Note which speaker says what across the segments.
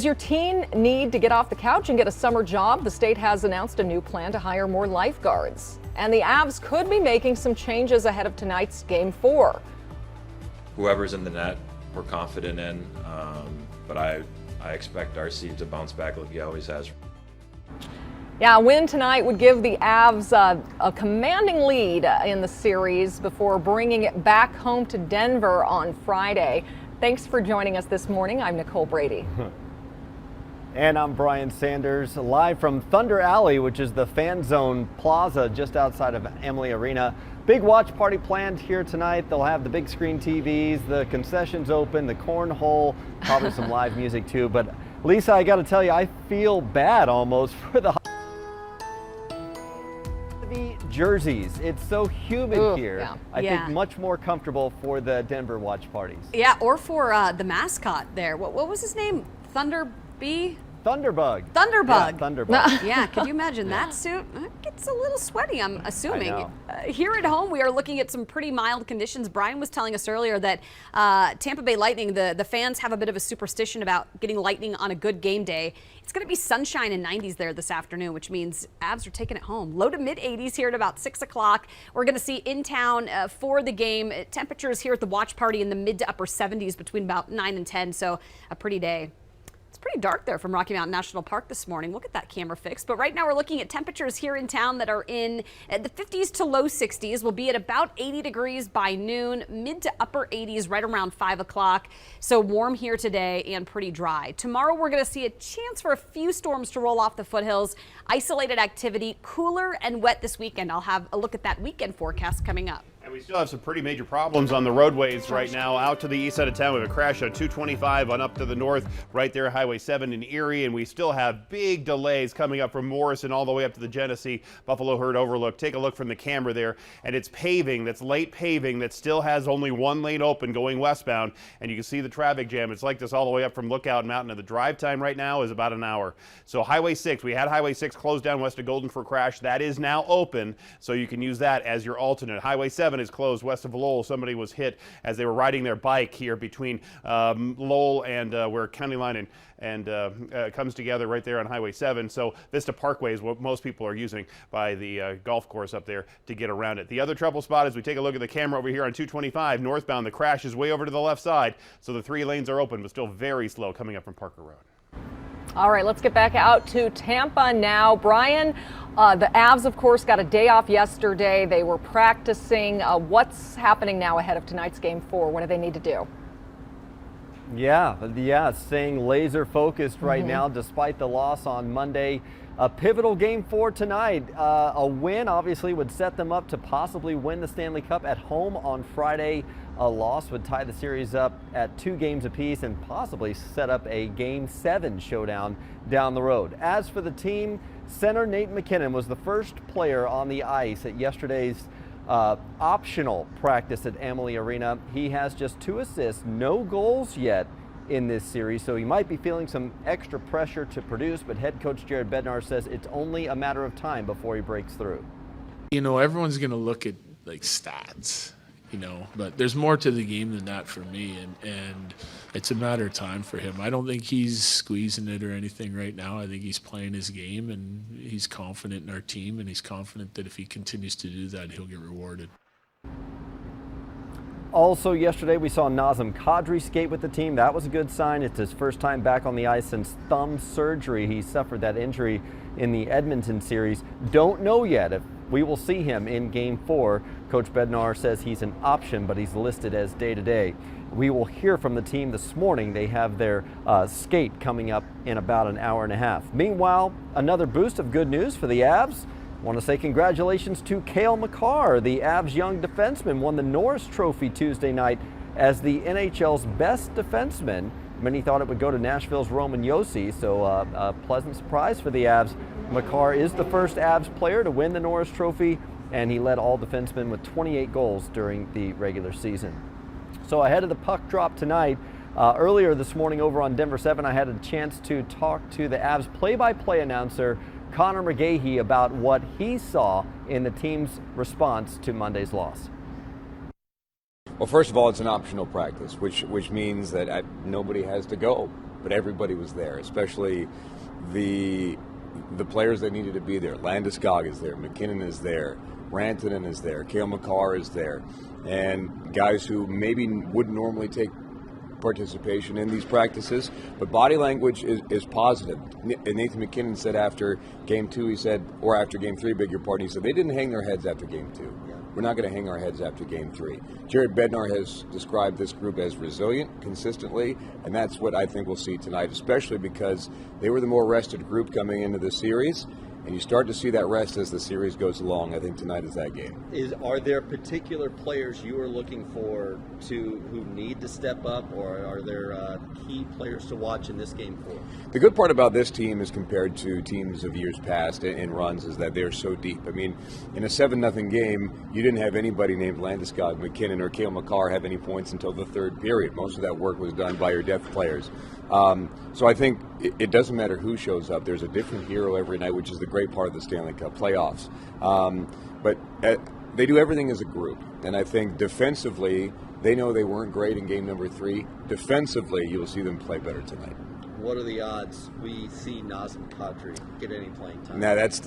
Speaker 1: Does your teen need to get off the couch and get a summer job? The state has announced a new plan to hire more lifeguards. And the Avs could be making some changes ahead of tonight's Game 4.
Speaker 2: Whoever's in the net, we're confident in, but I expect our team to bounce back like he always has.
Speaker 1: Yeah, a win tonight would give the Avs a commanding lead in the series before bringing it back home to Denver on Friday. Thanks for joining us this morning. I'm Nicole Brady.
Speaker 3: And I'm Brian Sanders, live from Thunder Alley, which is the Fan Zone Plaza just outside of Amalie Arena. Big watch party planned here tonight. They'll have the big screen TVs, the concessions open, the cornhole, probably some live music too. But Lisa, I got to tell you, I feel bad almost for the jerseys. It's so humid here.
Speaker 4: Yeah.
Speaker 3: I think much more comfortable for the Denver watch parties.
Speaker 4: Yeah, or for the mascot there. What was his name? Thunderbug.
Speaker 3: Thunderbug.
Speaker 4: Yeah,
Speaker 3: Thunderbug.
Speaker 4: Yeah, can you imagine that suit? It gets a little sweaty, I'm assuming. Here at home, we are looking at some pretty mild conditions. Brian was telling us earlier that Tampa Bay Lightning, the fans have a bit of a superstition about getting lightning on a good game day. It's going to be sunshine and 90s there this afternoon, which means Avs are taking it home. Low to mid 80s here at about 6 o'clock. We're going to see in town for the game. Temperatures here at the watch party in the mid to upper 70s between about 9 and 10, so a pretty day. It's pretty dark there from Rocky Mountain National Park this morning. We'll get that camera fixed. But right now we're looking at temperatures here in town that are in the 50s to low 60s. We'll be at about 80 degrees by noon, mid to upper 80s right around 5 o'clock. So warm here today and pretty dry. Tomorrow we're going to see a chance for a few storms to roll off the foothills. Isolated activity, cooler and wet this weekend. I'll have a look at that weekend forecast coming up.
Speaker 5: And we still have some pretty major problems on the roadways right now. Out to the east side of town, we have a crash on 225 on up to the north, right there, Highway 7 in Erie. And we still have big delays coming up from Morrison all the way up to the Genesee Buffalo Herd Overlook. Take a look from the camera there. And it's paving, that's late paving, that still has only one lane open going westbound. And you can see the traffic jam. It's like this all the way up from Lookout Mountain. And the drive time right now is about an hour. So Highway 6, we had Highway 6 closed down west of Golden for a crash. That is now open, so you can use that as your alternate. Highway 7 is closed west of Lowell. Somebody was hit as they were riding their bike here between Lowell and where County Line and comes together right there on Highway 7. So Vista Parkway is what most people are using by the golf course up there to get around it. The other trouble spot, as we take a look at the camera over here on 225 northbound, the crash is way over to the left side, so the 3 lanes are open, but still very slow coming up from Parker Road.
Speaker 1: All right, let's get back out to Tampa now. Brian, the Avs, of course, got a day off yesterday. They were practicing. What's happening now ahead of tonight's Game 4? What do they need to do?
Speaker 3: Yeah, staying laser focused right now despite the loss on Monday. A pivotal Game 4 tonight. A win obviously would set them up to possibly win the Stanley Cup at home on Friday. A loss would tie the series up at 2 games apiece and possibly set up a Game 7 showdown down the road. As for the team, center Nate McKinnon was the first player on the ice at yesterday's optional practice at Amalie Arena. He has just 2 assists, no goals yet in this series, so he might be feeling some extra pressure to produce, but head coach Jared Bednar says it's only a matter of time before he breaks through.
Speaker 6: You know, everyone's going to look at like stats, you know, but there's more to the game than that for me, and it's a matter of time for him. I don't think he's squeezing it or anything right now. I think he's playing his game, and he's confident in our team, and he's confident that if he continues to do that, he'll get rewarded.
Speaker 3: Also yesterday, we saw Nazem Kadri skate with the team. That was a good sign. It's his first time back on the ice since thumb surgery. He suffered that injury in the Edmonton series. Don't know yet if we will see him in Game 4. Coach Bednar says he's an option, but he's listed as day-to-day. We will hear from the team this morning. They have their skate coming up in about an hour and a half. Meanwhile, another boost of good news for the Avs. I want to say congratulations to Cale Makar. The Avs young defenseman won the Norris Trophy Tuesday night as the NHL's best defenseman. Many thought it would go to Nashville's Roman Josi, so a pleasant surprise for the Avs. Makar is the first Avs player to win the Norris Trophy, and he led all defensemen with 28 goals during the regular season. So ahead of the puck drop tonight, earlier this morning over on Denver 7, I had a chance to talk to the Avs play-by-play announcer Connor McGahey about what he saw in the team's response to Monday's loss.
Speaker 7: Well, first of all, it's an optional practice, which means that nobody has to go. but everybody was there, especially the players that needed to be there. Landeskog is there, McKinnon is there, Rantanen is there, Cale Makar is there, and guys who maybe wouldn't normally take participation in these practices, but body language is positive. And Nathan McKinnon said after game 2, he said, or after game 3, beg your pardon, he said they didn't hang their heads after game 2. We're not going to hang our heads after game 3. Jared Bednar has described this group as resilient consistently, and that's what I think we'll see tonight, especially because they were the more rested group coming into the series. And you start to see that rest as the series goes along. I think tonight is that game.
Speaker 3: Are there particular players you are looking for who need to step up, or are there key players to watch in this game for?
Speaker 7: The good part about this team as compared to teams of years past in runs is that they're so deep. I mean, in a 7-0 game, you didn't have anybody named Landeskog, McKinnon, or Cale Makar have any points until the third period. Most of that work was done by your depth players. So I think it doesn't matter who shows up. There's a different hero every night, which is the great part of the Stanley Cup playoffs. But they do everything as a group. And I think defensively, they know they weren't great in game number 3. Defensively, you'll see them play better tonight.
Speaker 3: What are the odds we see Nazem Kadri get any playing time?
Speaker 7: Now, that's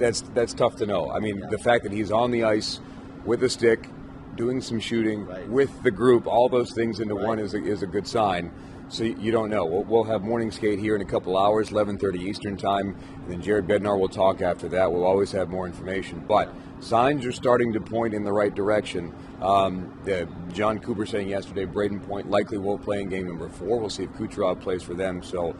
Speaker 7: tough to know. I mean, the fact that he's on the ice with a stick, doing some shooting with the group, all those things into one is a good sign. So you don't know. We'll have morning skate here in a couple hours, 11:30 Eastern time, and then Jared Bednar will talk after that. We'll always have more information. But signs are starting to point in the right direction. John Cooper saying yesterday, Braden Point likely won't play in game number 4. We'll see if Kucherov plays for them. So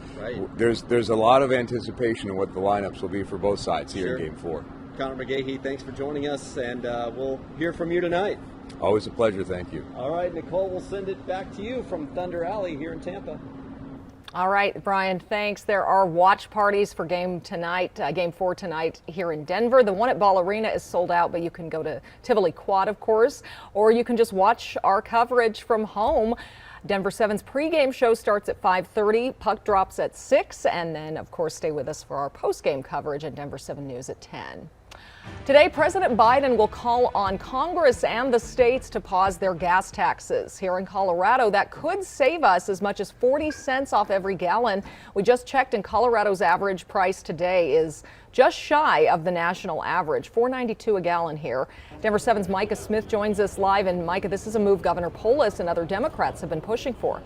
Speaker 7: there's a lot of anticipation in what the lineups will be for both sides here in game 4.
Speaker 3: Connor McGahey, thanks for joining us, and we'll hear from you tonight.
Speaker 7: Always a pleasure. Thank you.
Speaker 3: All right, Nicole, we'll send it back to you from Thunder Alley here in Tampa.
Speaker 1: All right, Brian, thanks. There are watch parties for game 4 tonight here in Denver. The one at Ball Arena is sold out, but you can go to Tivoli Quad, of course, or you can just watch our coverage from home. Denver 7's pregame show starts at 5:30, puck drops at 6, and then, of course, stay with us for our postgame coverage at Denver 7 News at 10. Today, President Biden will call on Congress and the states to pause their gas taxes. Here in Colorado, that could save us as much as 40 cents off every gallon. We just checked, and Colorado's average price today is just shy of the national average, $4.92 a gallon here. Denver 7's Micah Smith joins us live. And Micah, this is a move Governor Polis and other Democrats have been pushing for.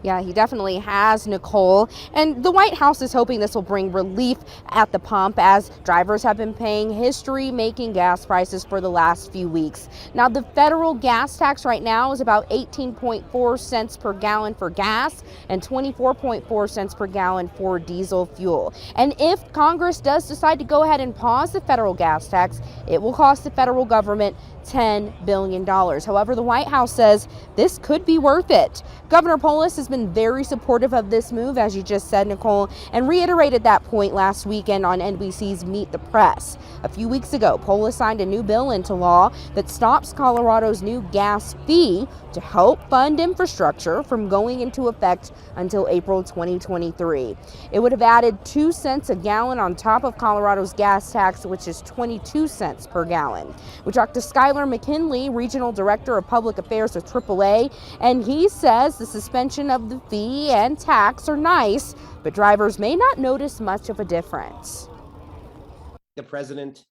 Speaker 8: Yeah, he definitely has, Nicole. And the White House is hoping this will bring relief at the pump as drivers have been paying history-making gas prices for the last few weeks. Now, the federal gas tax right now is about 18.4 cents per gallon for gas and 24.4 cents per gallon for diesel fuel. And if Congress does decide to go ahead and pause the federal gas tax, it will cost the federal government $10 billion. However, the White House says this could be worth it. Governor Polis has been very supportive of this move, as you just said, Nicole, and reiterated that point last weekend on NBC's Meet the Press. A few weeks ago, Polis signed a new bill into law that stops Colorado's new gas fee to help fund infrastructure from going into effect until April 2023. It would have added 2 cents a gallon on top of Colorado's gas tax, which is 22 cents per gallon. We talked to Skylar McKinley, Regional Director of Public Affairs with AAA, and he says the suspension of the fee and tax are nice, but drivers may not notice much of a difference.
Speaker 9: The president,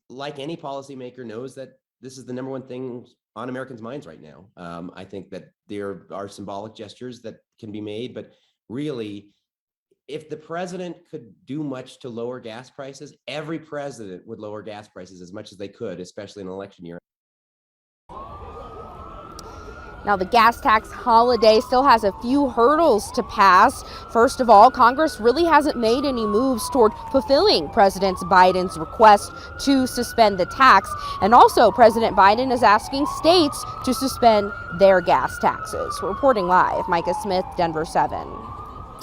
Speaker 9: like any policymaker, knows that this is the number one thing on Americans' minds right now. I think that there are symbolic gestures that can be made, but really, if the president could do much to lower gas prices, every president would lower gas prices as much as they could, especially in an election year.
Speaker 8: Now, the gas tax holiday still has a few hurdles to pass. First of all, Congress really hasn't made any moves toward fulfilling President Biden's request to suspend the tax. And also, President Biden is asking states to suspend their gas taxes. Reporting live, Micah Smith, Denver 7.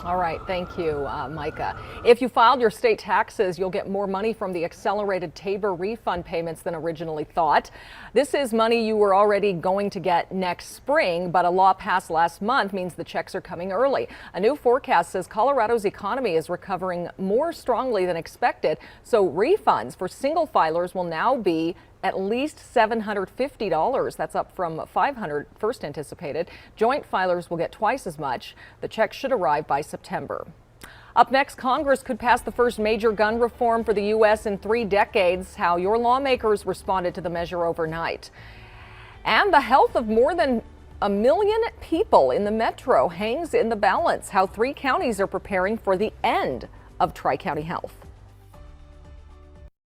Speaker 1: All right, thank you, Micah. If you filed your state taxes, you'll get more money from the accelerated Tabor refund payments than originally thought. This is money you were already going to get next spring, but a law passed last month means the checks are coming early. A new forecast says Colorado's economy is recovering more strongly than expected, so refunds for single filers will now be at least $750. That's up from $500 first anticipated. Joint filers will get twice as much. The check should arrive by September. Up next, Congress could pass the first major gun reform for the U.S. in 3 decades. How your lawmakers responded to the measure overnight. And the health of more than 1 million people in the metro hangs in the balance. How 3 counties are preparing for the end of Tri-County Health.